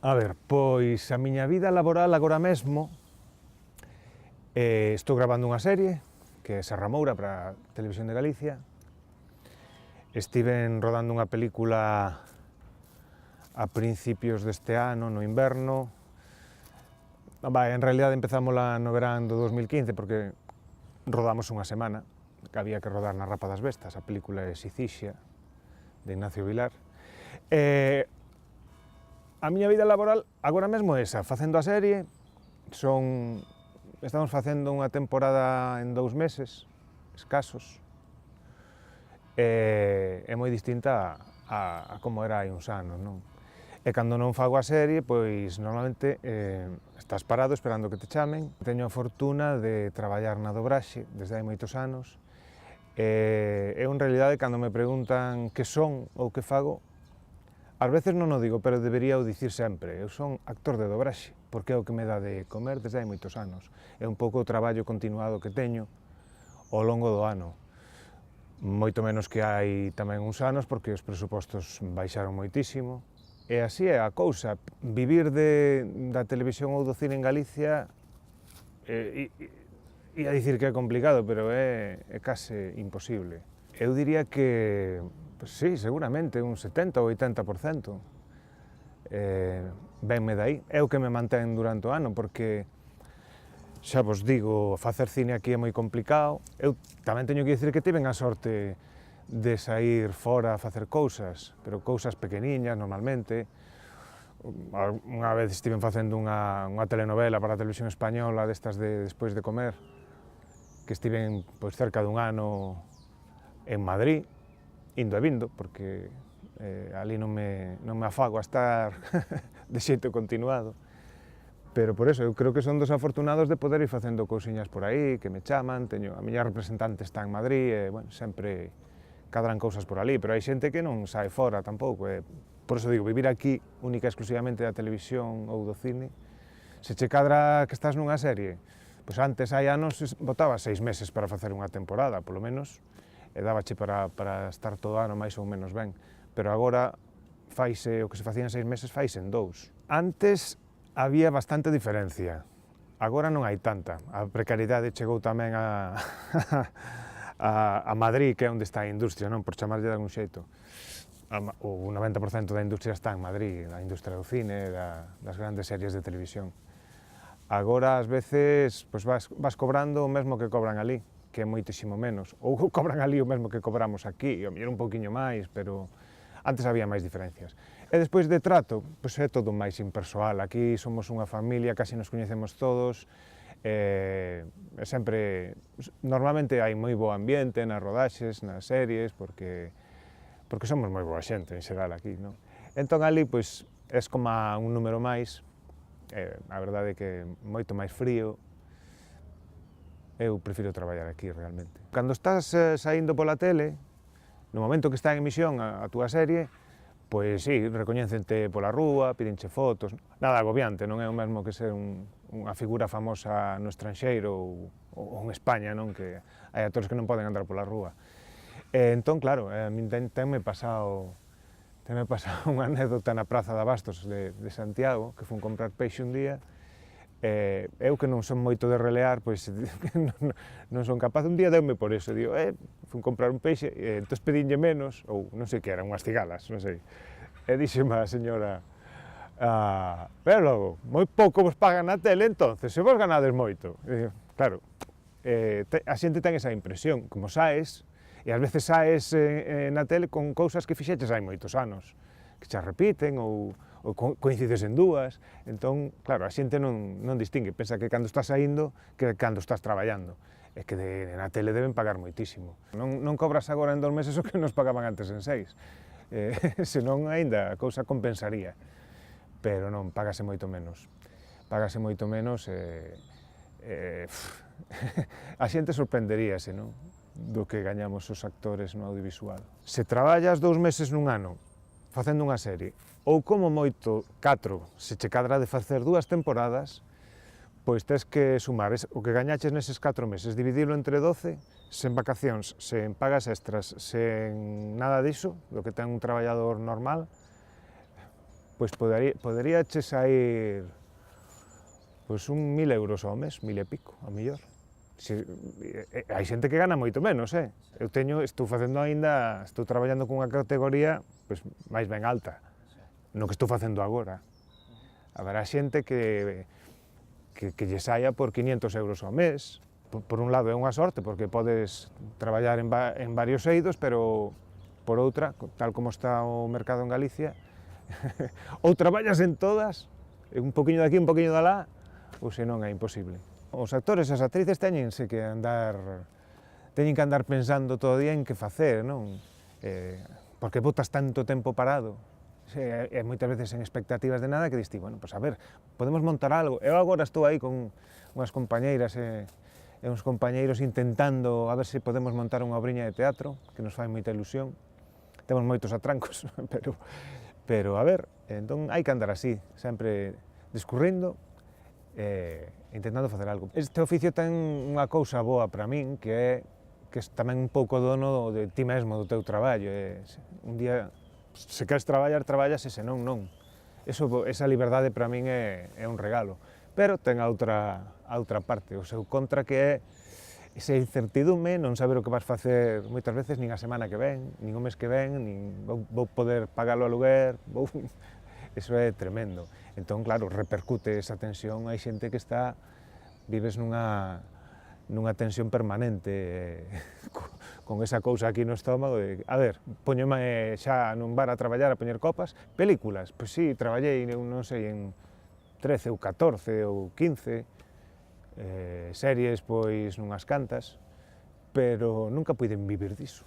A ver, pois a miña vida laboral agora mesmo estou grabando unha serie que é Serra Moura para a Televisión de Galicia. Estiven rodando unha película a principios deste ano, no inverno. En realidad empezámola no verán do 2015 porque rodamos unha semana, que había que rodar na Rapa das Bestas, a película é Sicixia, de Ignacio Vilar. A miña vida laboral agora mesmo é esa, facendo a serie, estamos facendo unha temporada en 2 meses, escasos, é moi distinta a como era hai uns anos, non? E cando non fago a serie, pois normalmente estás parado esperando que te chamen. Teño a fortuna de traballar na dobraxe desde hai moitos anos, e eu en realidade cando me preguntan que son ou que fago, ás veces non o digo, pero debería o dicir sempre. Eu son actor de dobraxe, porque é o que me dá de comer desde hai moitos anos. É un pouco o traballo continuado que teño ao longo do ano. Moito menos que hai tamén uns anos, porque os presupostos baixaron moitísimo. E así é a cousa. Vivir da televisión ou do cine en Galicia, ia dicir que é complicado, pero é case imposible. Eu diría que, pues sí, seguramente, un 70 ou 80%. Venme dai. É o que me mantén durante o ano, porque xa vos digo, facer cine aquí é moi complicado. Eu tamén teño que dicir que tiven a sorte de sair fora a facer cousas, pero cousas pequeniñas normalmente. Unha vez estiven facendo unha telenovela para a televisión española, destas de Despois de comer, que estiven pois, cerca dun ano en Madrid, indo e vindo, porque ali non me afago a estar de xeito continuado. Pero por eso, eu creo que son dos afortunados de poder ir facendo cousiñas por aí, que me chaman, a miña representante está en Madrid, e, bueno, sempre cadran cousas por ali, pero hai xente que non sae fora tampouco, por eso digo, vivir aquí única e exclusivamente da televisión ou do cine, se che cadra que estás nunha serie, pois antes, hai anos, botaba 6 meses para facer unha temporada, polo menos, e dábache para estar todo o ano máis ou menos ben, pero agora faise, o que se facía en 6 meses faise en 2. Antes había bastante diferencia, agora non hai tanta. A precariedade chegou tamén a Madrid, que é onde está a industria, non? Por chamarlle de algún xeito. O 90% da industria está en Madrid, a industria do cine, das grandes series de televisión. Agora, ás veces, pois vas cobrando o mesmo que cobran ali, que é moitísimo menos. Ou cobran ali o mesmo que cobramos aquí, ou mellor un pouquiño máis, pero antes había máis diferencias. E despois de trato, pois é todo máis impersoal. Aquí somos unha familia, casi nos coñecemos todos, normalmente hai moi bo ambiente nas rodaxes, nas series, porque somos moi boa xente en xeral aquí, non? Entón ali, pois, és como un número máis, a verdade é que é moito máis frío. Eu prefiro traballar aquí, realmente. Cando estás saindo pola tele, no momento que está en emisión a túa serie, pois sí, recoñécente pola rúa, pídenche fotos, nada agobiante, non é o mesmo que ser unha figura famosa no estranxeiro ou en España, non? Que hai actores que non poden andar pola rúa. Entón, claro, a min tenme pasado unha anécdota na Praza de Abastos de Santiago, que fun comprar peixe un día. Eu que non son moito de relear, pois non son capaz. Un día deume por eso, digo, fun comprar un peixe, entón pedinlle menos, ou non sei que eran, unhas cigalas, non sei. E dixeme a señora, pero logo, moi pouco vos pagan na tele, entonces, se vos ganades moito. Claro, a xente ten esa impresión, como saes, e ás veces saes na tele con cousas que fixeches hai moitos anos, que xa repiten ou coincides en dúas, entón, claro, a xente non distingue, pensa que cando estás saindo que cando estás traballando, é que na tele deben pagar moitísimo. Non cobras agora en 2 meses o que nos pagaban antes en 6, senón aínda a cousa compensaría, pero non, págase moito menos, a xente sorprenderíase, non? Do que gañamos os actores no audiovisual. Se traballas 2 meses nun ano facendo unha serie, ou como moito 4, se che cadra de facer 2 temporadas, pois tes que sumar o que gañaches neses 4 meses, dividilo entre 12, sen vacacións, sen pagas extras, sen nada diso, do que ten un traballador normal, pois podería che sair pois un 1000 euros ao mes, 1000 e pico, ao mellor. Hai xente que gana moito menos, estou traballando cunha categoría pois, máis ben alta, no que estou facendo agora. Haberá xente que lle saia por 500 euros ao mes. Por un lado é unha sorte, porque podes traballar en varios eidos, pero por outra, tal como está o mercado en Galicia, ou traballas en todas, un poquinho de aquí, un poquinho de alá, ou senón é imposible. Os actores e as actrices teñen que andar pensando todo o día en que facer, non? Porque botas tanto tempo parado, e moitas veces en expectativas de nada, que dis ti, bueno, pois a ver, podemos montar algo. Eu agora estou aí con unhas compañeiras e uns compañeiros intentando a ver se podemos montar unha obriña de teatro, que nos fai moita ilusión. Temos moitos atrancos, pero a ver, entón hai que andar así, sempre discurrindo, intentando facer algo. Este oficio ten unha cousa boa para min, que é tamén un pouco dono de ti mesmo, do teu traballo. Un día, se queres traballar, traballas, e se non, non. Esa liberdade para min é un regalo. Pero ten a outra parte, o seu contra, que é esa incertidume, non saber o que vas facer moitas veces, nin a semana que ven, nin o mes que ven, nin vou poder pagar o aluguer, Eso é tremendo. Entón, claro, repercute esa tensión, hai xente que vives nunha tensión permanente, con esa cousa aquí no estómago de, a ver, poñome xa nun bar a traballar, a poñer copas. Películas, pois sí, traballei, non sei, en 13 ou 14 ou 15, series, pois, nunhas cantas, pero nunca puiden vivir diso.